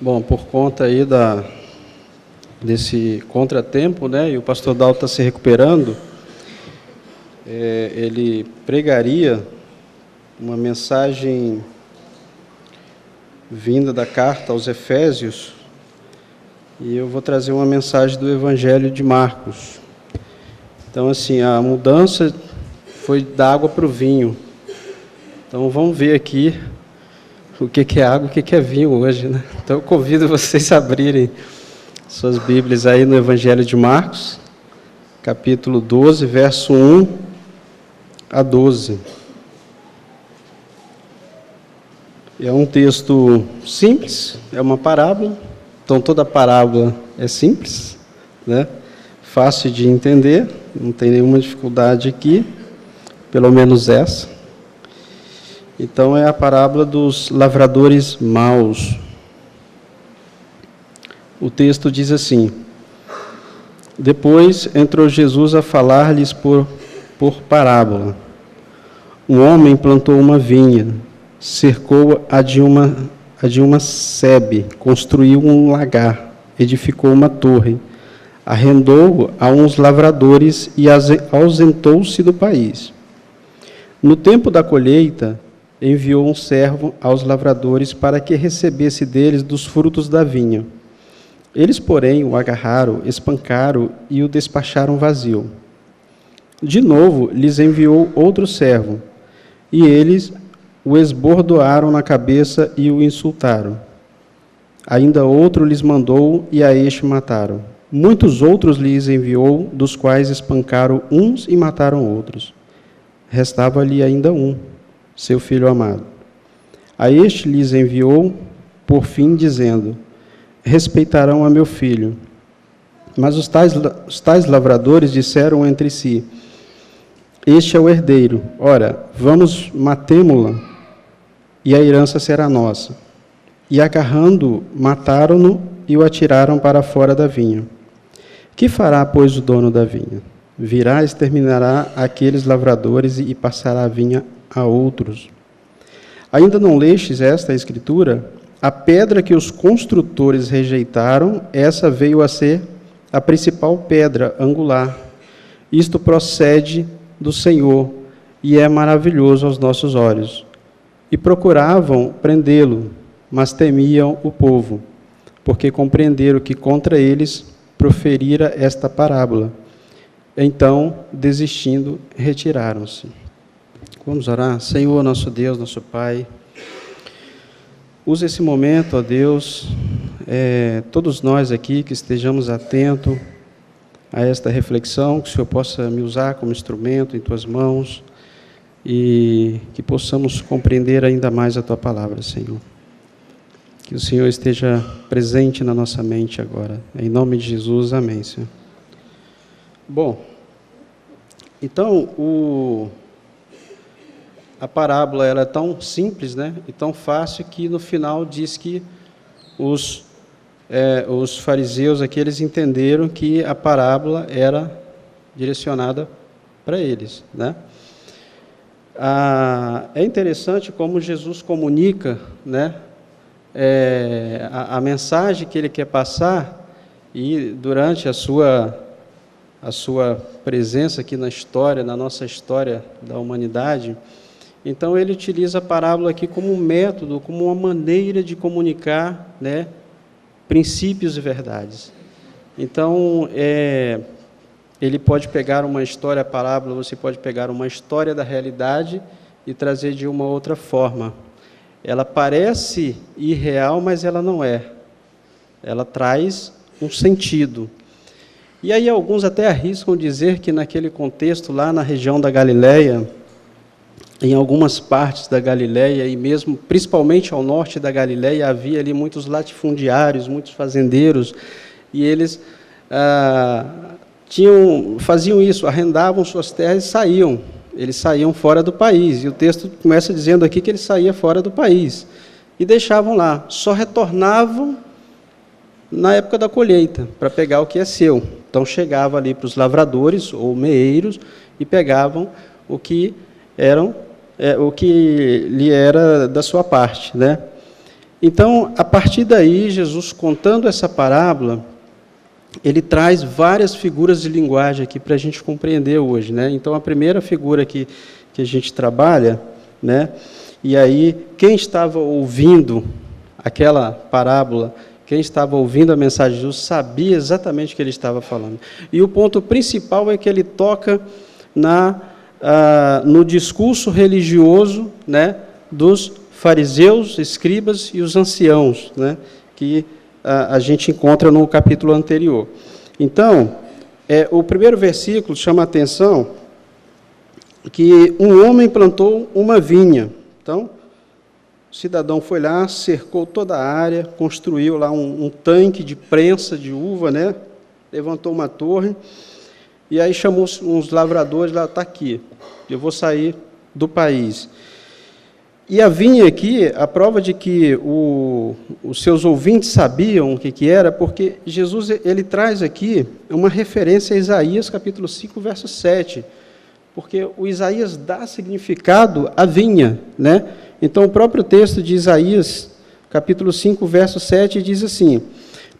Bom, por conta aí desse contratempo, né, e o pastor Dalton está se recuperando, ele pregaria uma mensagem vinda da carta aos Efésios, e eu vou trazer uma mensagem do Evangelho de Marcos. Então, assim, a mudança foi da água para o vinho. Então, vamos ver aqui o que é água e o que é vinho hoje, né? Então, eu convido vocês a abrirem suas Bíblias aí no Evangelho de Marcos, capítulo 12, verso 1 a 12. É um texto simples, é uma parábola, então toda parábola é simples, né? Fácil de entender, não tem nenhuma dificuldade aqui, pelo menos essa. Então é a parábola dos lavradores maus. O texto diz assim: Depois entrou Jesus a falar-lhes por parábola. Um homem plantou uma vinha, cercou-a de uma sebe, construiu um lagar, edificou uma torre, arrendou a uns lavradores e ausentou-se do país. No tempo da colheita, enviou um servo aos lavradores para que recebesse deles dos frutos da vinha. Eles, porém, o agarraram, espancaram e o despacharam vazio. De novo, lhes enviou outro servo, e eles o esbordoaram na cabeça e o insultaram. Ainda outro lhes mandou, e a este mataram. Muitos outros lhes enviou, dos quais espancaram uns e mataram outros. Restava-lhe ainda um, seu filho amado. A este lhes enviou, por fim, dizendo: Respeitarão a meu filho. Mas os tais lavradores disseram entre si: Este é o herdeiro. Ora, vamos, matemo-lo, e a herança será nossa. E agarrando-o, mataram-no e o atiraram para fora da vinha. Que fará, pois, o dono da vinha? Virá, exterminará aqueles lavradores e passará a vinha a outros. Ainda não lestes esta escritura? A pedra que os construtores rejeitaram, essa veio a ser a principal pedra angular. Isto procede do Senhor e é maravilhoso aos nossos olhos. E procuravam prendê-lo, mas temiam o povo, porque compreenderam que contra eles proferira esta parábola. Então, desistindo, retiraram-se. Vamos orar? Senhor, nosso Deus, nosso Pai, use esse momento, ó Deus, todos nós aqui que estejamos atentos a esta reflexão, que o Senhor possa me usar como instrumento em Tuas mãos e que possamos compreender ainda mais a Tua palavra, Senhor. Que o Senhor esteja presente na nossa mente agora. Em nome de Jesus, amém, Senhor. Bom, então, a parábola ela é tão simples, né, e tão fácil que no final diz que os fariseus aqui, eles entenderam que a parábola era direcionada para eles, né. É interessante como Jesus comunica, né, a mensagem que ele quer passar, e durante a sua presença aqui na história, na nossa história da humanidade. Então, ele utiliza a parábola aqui como um método, como uma maneira de comunicar, né, princípios e verdades. Então, ele pode pegar uma história, a parábola, você pode pegar uma história da realidade e trazer de uma outra forma. Ela parece irreal, mas ela não é. Ela traz um sentido. E aí alguns até arriscam dizer que naquele contexto, lá na região da Galileia, em algumas partes da Galileia, e mesmo, principalmente ao norte da Galileia, havia ali muitos latifundiários, muitos fazendeiros, e eles faziam isso, arrendavam suas terras e saíam. Eles saíam fora do país, e o texto começa dizendo aqui que eles saíam fora do país, e deixavam lá, só retornavam na época da colheita, para pegar o que é seu. Então, chegava ali para os lavradores, ou meeiros, e pegavam o que lhe era da sua parte, né? Então, a partir daí, Jesus, contando essa parábola, ele traz várias figuras de linguagem aqui para a gente compreender hoje, né? Então, a primeira figura que a gente trabalha, né? E aí, quem estava ouvindo aquela parábola, quem estava ouvindo a mensagem de Jesus, sabia exatamente o que ele estava falando. E o ponto principal é que ele toca no discurso religioso, né, dos fariseus, escribas e os anciãos, né, que a gente encontra no capítulo anterior. Então, o primeiro versículo chama a atenção que um homem plantou uma vinha. Então, o cidadão foi lá, cercou toda a área, construiu lá um tanque de prensa de uva, né, levantou uma torre, e aí chamou uns lavradores lá, está aqui, eu vou sair do país. E a vinha aqui, a prova de que os seus ouvintes sabiam o que era, porque Jesus ele traz aqui uma referência a Isaías, capítulo 5, verso 7, porque o Isaías dá significado à vinha, né? Então, o próprio texto de Isaías, capítulo 5, verso 7, diz assim: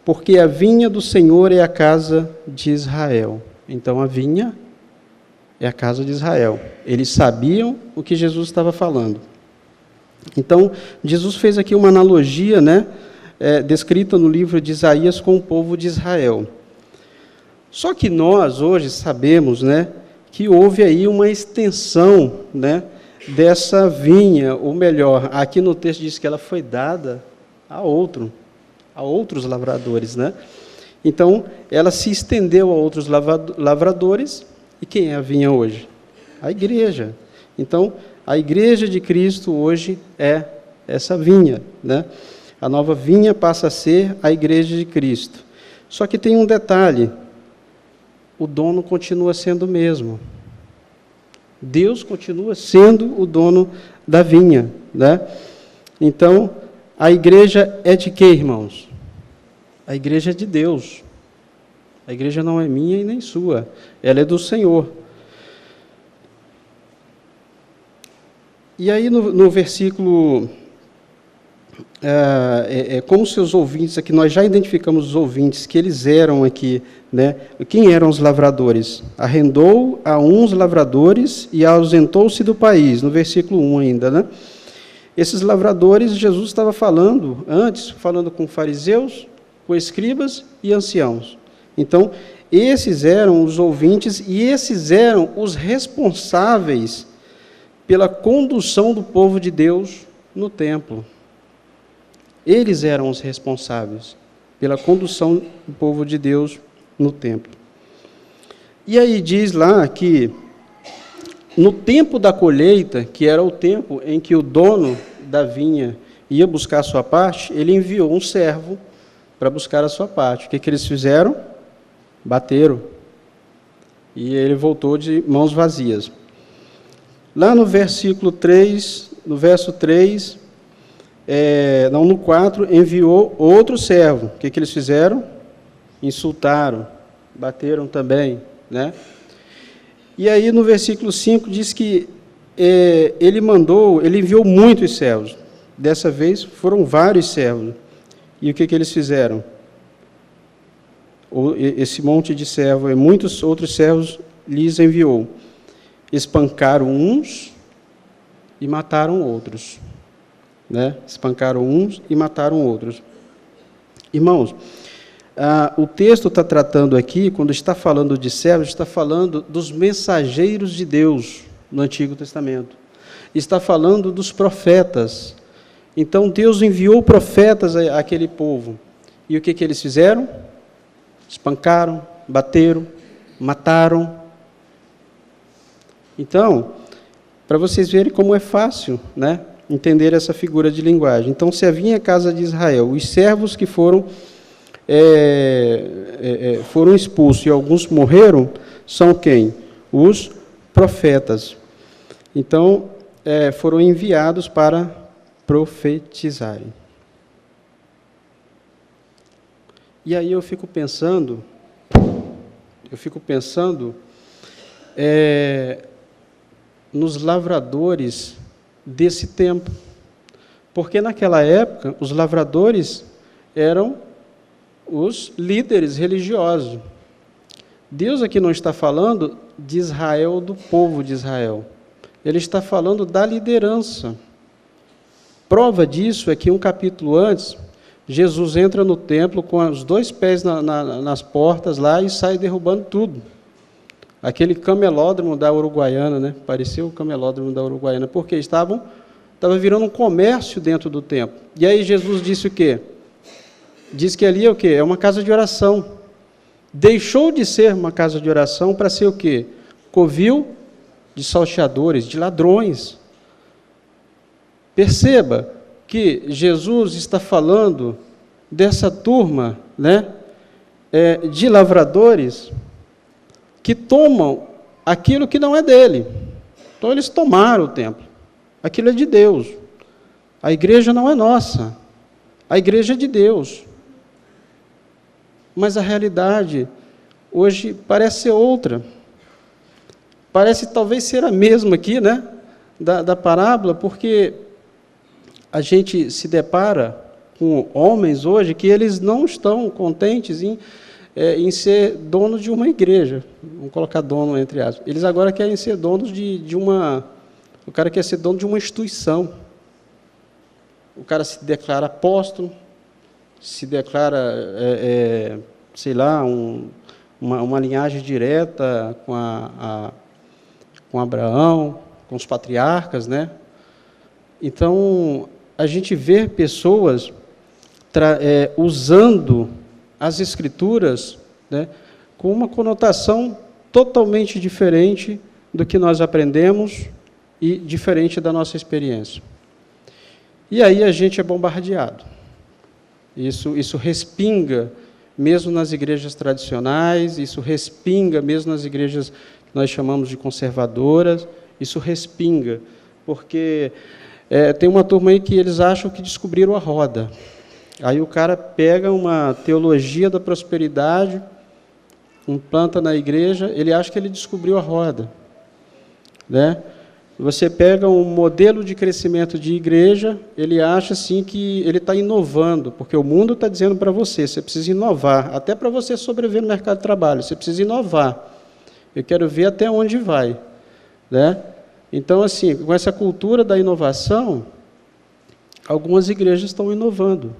porque a vinha do Senhor é a casa de Israel. Então, a vinha é a casa de Israel. Eles sabiam o que Jesus estava falando. Então, Jesus fez aqui uma analogia, né, descrita no livro de Isaías com o povo de Israel. Só que nós, hoje, sabemos, né, que houve aí uma extensão, né, dessa vinha, ou melhor, aqui no texto diz que ela foi dada a outros lavradores, né? Então, ela se estendeu a outros lavradores, e quem é a vinha hoje? A igreja. Então, a igreja de Cristo hoje é essa vinha, né? A nova vinha passa a ser a igreja de Cristo. Só que tem um detalhe, o dono continua sendo o mesmo. Deus continua sendo o dono da vinha, né? Então, a igreja é de quê, irmãos? A igreja é de Deus. A igreja não é minha e nem sua, ela é do Senhor. E aí no versículo, como seus ouvintes, aqui nós já identificamos os ouvintes, que eles eram aqui, né? Quem eram os lavradores? Arrendou a uns lavradores e ausentou-se do país, no versículo 1 ainda, né? Esses lavradores, Jesus estava falando com fariseus, com escribas e anciãos. Então, esses eram os ouvintes e esses eram os responsáveis pela condução do povo de Deus no templo. Eles eram os responsáveis pela condução do povo de Deus no templo. E aí diz lá que no tempo da colheita, que era o tempo em que o dono da vinha ia buscar a sua parte, ele enviou um servo para buscar a sua parte. O que eles fizeram? Bateram. E ele voltou de mãos vazias. Lá no versículo 3, no verso 3, no 4, enviou outro servo. O que eles fizeram? Insultaram, bateram também, né? E aí no versículo 5 diz que ele enviou muitos servos. Dessa vez foram vários servos. E o que eles fizeram? Esse monte de servos e muitos outros servos lhes enviou. Espancaram uns e mataram outros, né? Espancaram uns e mataram outros. Irmãos, o texto está tratando aqui, quando está falando de servos, está falando dos mensageiros de Deus no Antigo Testamento. Está falando dos profetas. Então, Deus enviou profetas àquele povo. E o que eles fizeram? Espancaram, bateram, mataram. Então, para vocês verem como é fácil, né, entender essa figura de linguagem. Então, se havia a casa de Israel, os servos que foram expulsos e alguns morreram, são quem? Os profetas. Então, foram enviados para profetizarem. E aí eu fico pensando nos lavradores desse tempo, Porque naquela época, os lavradores eram os líderes religiosos. Deus aqui não está falando de Israel, do povo de Israel. Ele está falando da liderança. Prova disso é que um capítulo antes, Jesus entra no templo com os 2 pés nas portas lá e sai derrubando tudo. Aquele camelódromo da Uruguaiana, né? Parecia o camelódromo da Uruguaiana, porque estava virando um comércio dentro do templo. E aí Jesus disse o quê? Diz que ali é o quê? É uma casa de oração. Deixou de ser uma casa de oração para ser o quê? Covil de salteadores, de ladrões. Perceba que Jesus está falando dessa turma, né, de lavradores que tomam aquilo que não é dele. Então, eles tomaram o templo. Aquilo é de Deus. A igreja não é nossa. A igreja é de Deus. Mas a realidade hoje parece ser outra. Parece talvez ser a mesma aqui, né, da parábola, porque a gente se depara com homens hoje que eles não estão contentes em ser donos de uma igreja. Vamos colocar dono entre aspas. Eles agora querem ser donos de uma... O cara quer ser dono de uma instituição. O cara se declara apóstolo, se declara, sei lá, uma linhagem direta com Abraão, com os patriarcas, né? Então, a gente vê pessoas usando as Escrituras, né, com uma conotação totalmente diferente do que nós aprendemos e diferente da nossa experiência. E aí a gente é bombardeado. Isso respinga mesmo nas igrejas tradicionais, isso respinga mesmo nas igrejas que nós chamamos de conservadoras, isso respinga, porque tem uma turma aí que eles acham que descobriram a roda. Aí o cara pega uma teologia da prosperidade, implanta na igreja, ele acha que ele descobriu a roda, né? Você pega um modelo de crescimento de igreja, ele acha assim que ele está inovando, porque o mundo está dizendo para você precisa inovar, até para você sobreviver no mercado de trabalho, você precisa inovar. Eu quero ver até onde vai, né? Então, assim, com essa cultura da inovação, algumas igrejas estão inovando.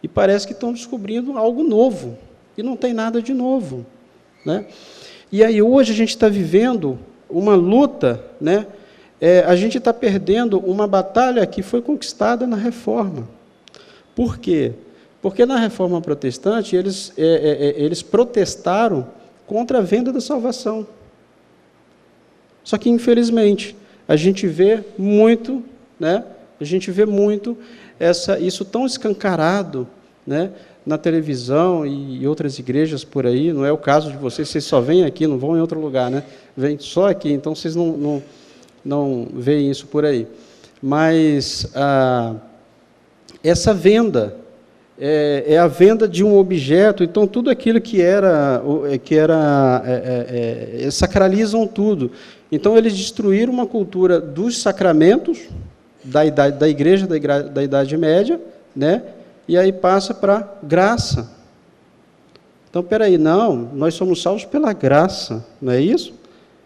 E parece que estão descobrindo algo novo. E não tem nada de novo, né? E aí, hoje, a gente está vivendo uma luta, né? A gente está perdendo uma batalha que foi conquistada na Reforma. Por quê? Porque na Reforma Protestante, eles protestaram contra a venda da salvação. Só que, infelizmente, a gente vê muito, né? A gente vê muito isso tão escancarado, né, na televisão e outras igrejas por aí. Não é o caso de vocês só vêm aqui, não vão em outro lugar, né? Vêm só aqui, então vocês não veem isso por aí. Mas essa venda é a venda de um objeto, então tudo aquilo sacralizam tudo. Então eles destruíram uma cultura dos sacramentos da igreja da Idade Média, né? E aí passa para graça. Então, peraí, não, nós somos salvos pela graça, não é isso?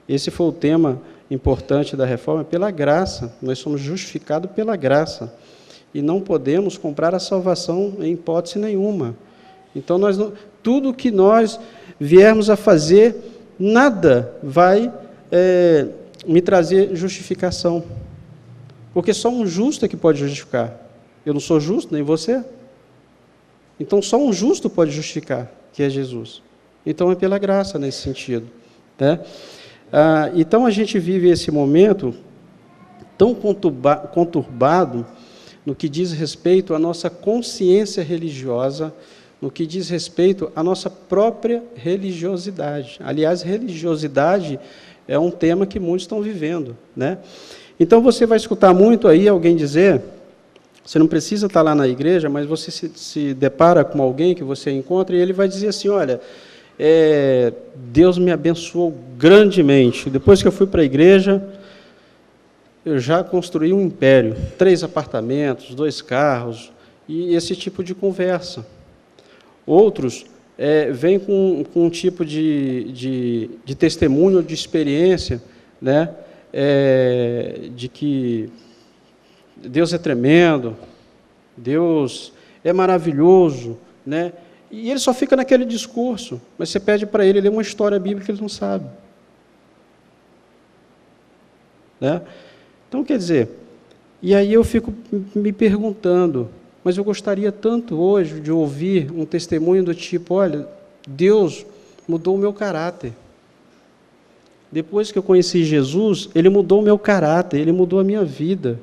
Esse foi o tema importante da reforma, pela graça. Nós somos justificados pela graça. E não podemos comprar a salvação em hipótese nenhuma. Então, tudo que nós viermos a fazer, nada vai me trazer justificação. Porque só um justo é que pode justificar. Eu não sou justo, nem você. Então, só um justo pode justificar, que é Jesus. Então, é pela graça nesse sentido, né? Então, a gente vive esse momento tão conturbado no que diz respeito à nossa consciência religiosa, no que diz respeito à nossa própria religiosidade. Aliás, religiosidade é um tema que muitos estão vivendo, né? Então, você vai escutar muito aí alguém dizer... Você não precisa estar lá na igreja, mas você se depara com alguém que você encontra e ele vai dizer assim, olha, Deus me abençoou grandemente. Depois que eu fui para a igreja, eu já construí um império, 3 apartamentos, 2 carros, e esse tipo de conversa. Outros vêm com um tipo de testemunho, de experiência, né, de que Deus é tremendo, Deus é maravilhoso, né? E ele só fica naquele discurso, mas você pede para ele ler uma história bíblica que ele não sabe. Né? Então, quer dizer, e aí eu fico me perguntando, mas eu gostaria tanto hoje de ouvir um testemunho do tipo, olha, Deus mudou o meu caráter. Depois que eu conheci Jesus, Ele mudou o meu caráter, Ele mudou a minha vida.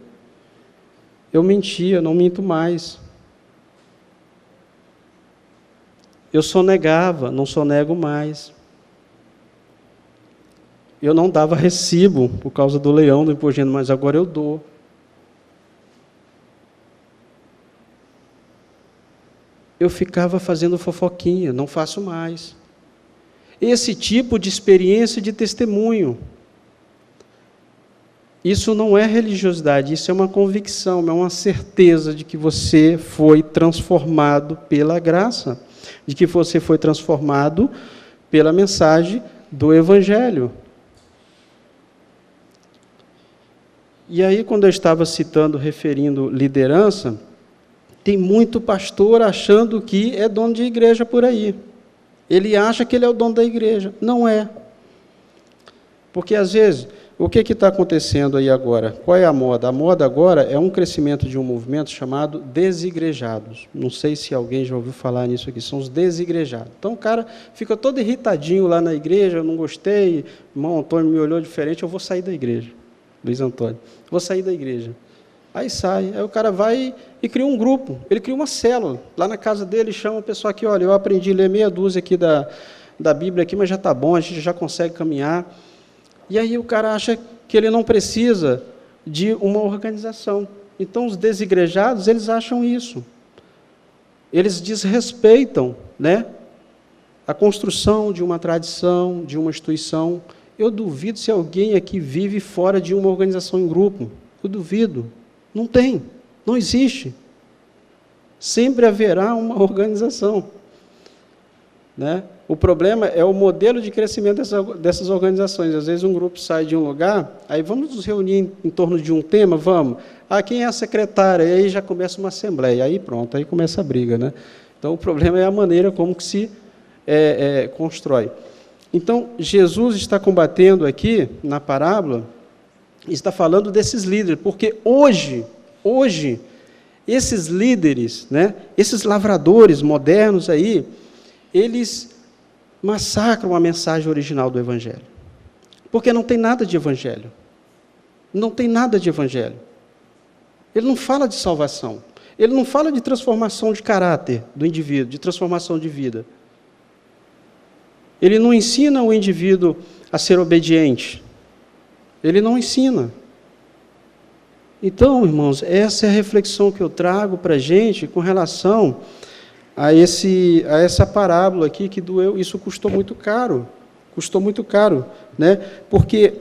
Eu mentia, não minto mais. Eu sonegava, não sonego mais. Eu não dava recibo por causa do leão do imposto de renda, mas agora eu dou. Eu ficava fazendo fofoquinha, não faço mais. Esse tipo de experiência de testemunho. Isso não é religiosidade, isso é uma convicção, é uma certeza de que você foi transformado pela graça, de que você foi transformado pela mensagem do Evangelho. E aí, quando eu estava citando, referindo liderança, tem muito pastor achando que é dono de igreja por aí. Ele acha que ele é o dono da igreja. Não é. Porque, às vezes, o que está acontecendo aí agora? Qual é a moda? A moda agora é um crescimento de um movimento chamado desigrejados. Não sei se alguém já ouviu falar nisso aqui, são os desigrejados. Então, o cara fica todo irritadinho lá na igreja, eu não gostei, o irmão Antônio me olhou diferente, eu vou sair da igreja. Luiz Antônio, vou sair da igreja. Aí sai, aí o cara vai e cria um grupo, ele cria uma célula. Lá na casa dele, chama o pessoal aqui, olha, eu aprendi a ler meia dúzia aqui da Bíblia, aqui, mas já está bom, a gente já consegue caminhar. E aí o cara acha que ele não precisa de uma organização. Então, os desigrejados, eles acham isso. Eles desrespeitam, né, a construção de uma tradição, de uma instituição. Eu duvido se alguém aqui vive fora de uma organização em grupo. Eu duvido. Não tem, não existe. Sempre haverá uma organização. Né? O problema é o modelo de crescimento dessas organizações. Às vezes um grupo sai de um lugar, aí vamos nos reunir em torno de um tema, vamos. Ah, quem é a secretária? E aí já começa uma assembleia, aí pronto, aí começa a briga. Né? Então o problema é a maneira como que se constrói. Então, Jesus está combatendo aqui, na parábola, está falando desses líderes, porque hoje, esses líderes, né, esses lavradores modernos aí, eles massacram a mensagem original do Evangelho. Porque não tem nada de Evangelho. Não tem nada de Evangelho. Ele não fala de salvação. Ele não fala de transformação de caráter do indivíduo, de transformação de vida. Ele não ensina o indivíduo a ser obediente. Ele não ensina. Então, irmãos, essa é a reflexão que eu trago para a gente com relação a essa parábola aqui que doeu. Isso custou muito caro. Custou muito caro. Né? Porque,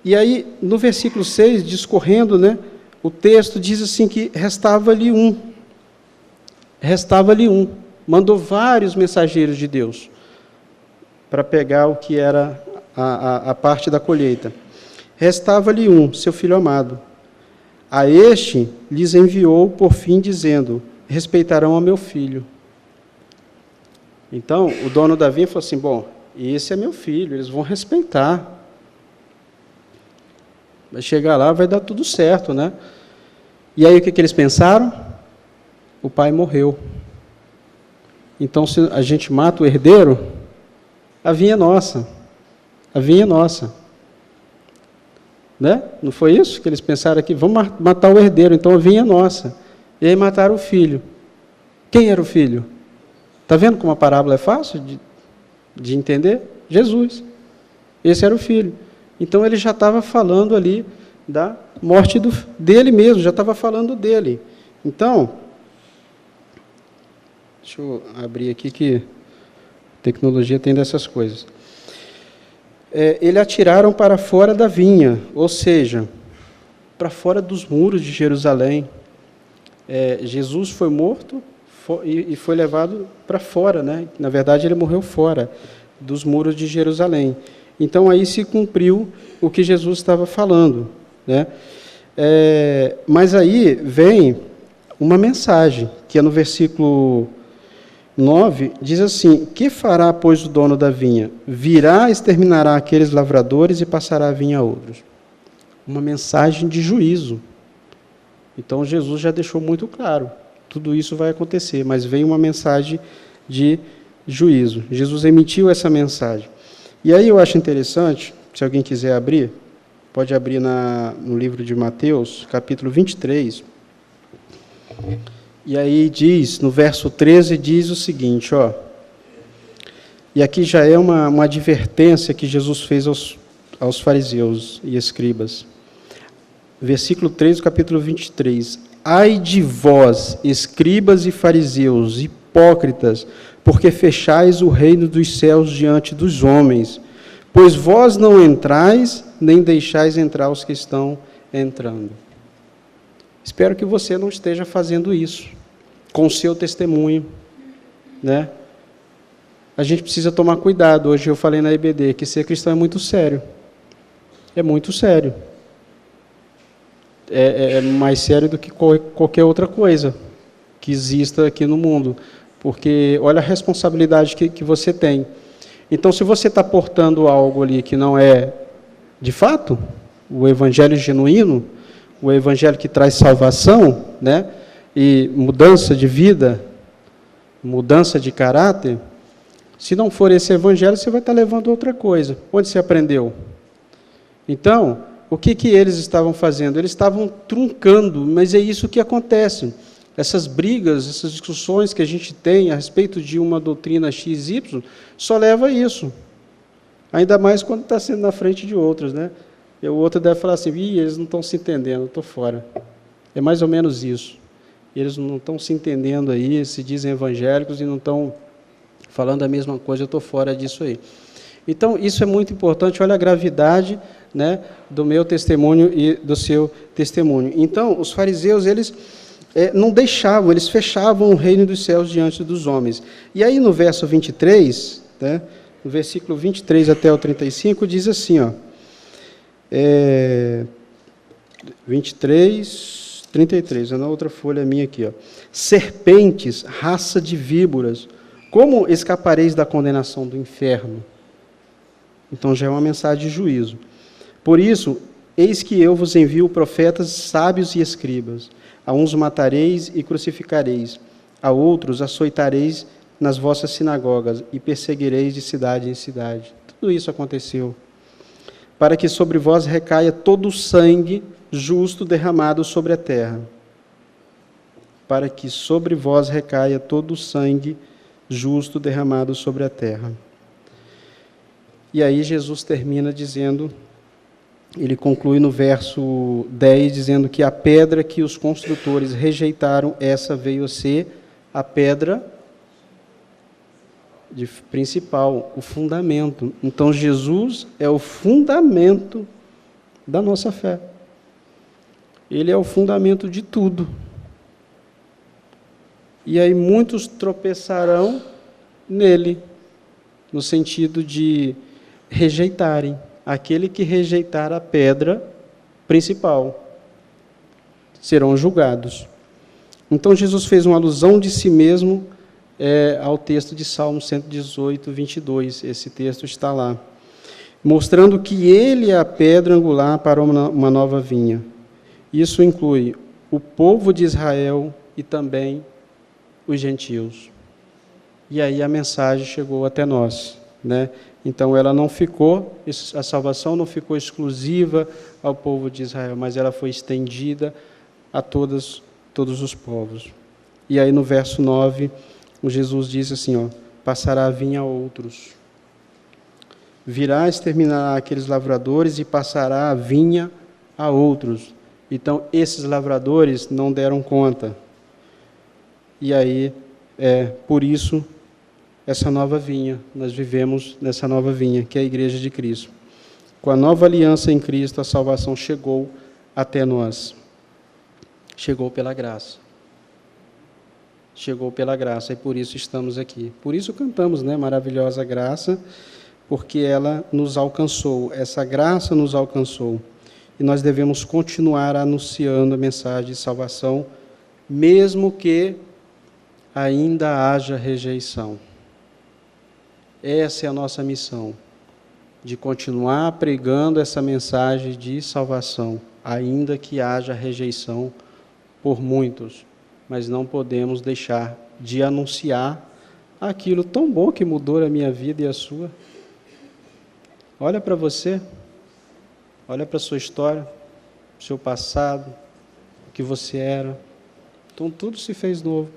e aí, no versículo 6, discorrendo, né, o texto diz assim que restava-lhe um. Restava-lhe um. Mandou vários mensageiros de Deus para pegar o que era a parte da colheita. Restava-lhe um, seu filho amado. A este lhes enviou por fim, dizendo, respeitarão ao meu filho. Então, o dono da vinha falou assim, bom, esse é meu filho, eles vão respeitar. Vai chegar lá, vai dar tudo certo, né? E aí, o que eles pensaram? O pai morreu. Então, se a gente mata o herdeiro, a vinha é nossa. A vinha é nossa. Né? Não foi isso que eles pensaram aqui? Vamos matar o herdeiro, então a vinha é nossa. E aí mataram o filho. Quem era o filho? Está vendo como a parábola é fácil de entender? Jesus. Esse era o filho. Então ele já estava falando ali da morte dele mesmo, já estava falando dele. Então, deixa eu abrir aqui que a tecnologia tem dessas coisas. Ele atiraram para fora da vinha, ou seja, para fora dos muros de Jerusalém. Jesus foi morto e foi levado para fora, né? Na verdade, ele morreu fora dos muros de Jerusalém. Então, aí se cumpriu o que Jesus estava falando, né? Mas aí vem uma mensagem, que é no versículo 9, diz assim: que fará, pois, o dono da vinha? Virá, exterminará aqueles lavradores e passará a vinha a outros. Uma mensagem de juízo. Então, Jesus já deixou muito claro, tudo isso vai acontecer, mas vem uma mensagem de juízo. Jesus emitiu essa mensagem. E aí eu acho interessante, se alguém quiser abrir, pode abrir no livro de Mateus, capítulo 23. E aí diz, no verso 13, diz o seguinte, ó, e aqui já é uma advertência que Jesus fez aos fariseus e escribas. Versículo 3 do capítulo 23. Ai de vós, escribas e fariseus, hipócritas, porque fechais o reino dos céus diante dos homens, pois vós não entrais, nem deixais entrar os que estão entrando. Espero que você não esteja fazendo isso com o seu testemunho, né? A gente precisa tomar cuidado. Hoje eu falei na EBD que ser cristão é muito sério. É muito sério. É mais sério do que qualquer outra coisa que exista aqui no mundo. Porque olha a responsabilidade que você tem. Então, se você está portando algo ali que não é, de fato, o evangelho genuíno, o evangelho que traz salvação, né, e mudança de vida, mudança de caráter, se não for esse evangelho, você vai estar levando outra coisa. Onde você aprendeu? Então, o que eles estavam fazendo? Eles estavam truncando, mas é isso que acontece. Essas brigas, essas discussões que a gente tem a respeito de uma doutrina XY, só leva a isso. Ainda mais quando está sendo na frente de outros, né? E o outro deve falar assim, eles não estão se entendendo, eu estou fora. É mais ou menos isso. Eles não estão se entendendo aí, se dizem evangélicos e não estão falando a mesma coisa, eu estou fora disso aí. Então, isso é muito importante, olha a gravidade, né, do meu testemunho e do seu testemunho. Então, os fariseus, eles não deixavam, eles fechavam o reino dos céus diante dos homens. E aí, no verso 23, né, no versículo 23 até o 35, diz assim, ó, 23, 33, na outra folha minha aqui, ó. Serpentes, raça de víboras, como escapareis da condenação do inferno? Então já é uma mensagem de juízo. Por isso, eis que eu vos envio profetas, sábios e escribas. A uns matareis e crucificareis, a outros açoitareis nas vossas sinagogas e perseguireis de cidade em cidade. Tudo isso aconteceu para que sobre vós recaia todo o sangue justo derramado sobre a terra. Para que sobre vós recaia todo o sangue justo derramado sobre a terra. E aí Jesus termina dizendo, ele conclui no verso 10, dizendo que a pedra que os construtores rejeitaram, essa veio a ser a pedra principal, o fundamento. Então, Jesus é o fundamento da nossa fé. Ele é o fundamento de tudo. E aí muitos tropeçarão nele, no sentido de rejeitarem. Aquele que rejeitar a pedra principal serão julgados. Então, Jesus fez uma alusão de si mesmo ao texto de Salmo 118, 22. Esse texto está lá. Mostrando que ele é a pedra angular para uma nova vinha. Isso inclui o povo de Israel e também os gentios. E aí a mensagem chegou até nós, né? Então ela não ficou, a salvação não ficou exclusiva ao povo de Israel, mas ela foi estendida a todos os povos. E aí no verso 9, o Jesus diz assim, ó, passará a vinha a outros. Virá, exterminará aqueles lavradores e passará a vinha a outros. Então, esses lavradores não deram conta. E aí, por isso, essa nova vinha, nós vivemos nessa nova vinha, que é a Igreja de Cristo. Com a nova aliança em Cristo, a salvação chegou até nós? Chegou pela graça. Chegou pela graça, e por isso estamos aqui. Por isso cantamos, né? Maravilhosa graça, porque ela nos alcançou, essa graça nos alcançou. E nós devemos continuar anunciando a mensagem de salvação, mesmo que ainda haja rejeição. Essa é a nossa missão, de continuar pregando essa mensagem de salvação, ainda que haja rejeição por muitos, mas não podemos deixar de anunciar aquilo tão bom que mudou a minha vida e a sua. Olha para você, olha para a sua história, o seu passado, o que você era. Então tudo se fez novo,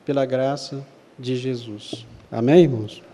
pela graça de Jesus. Amém, irmãos?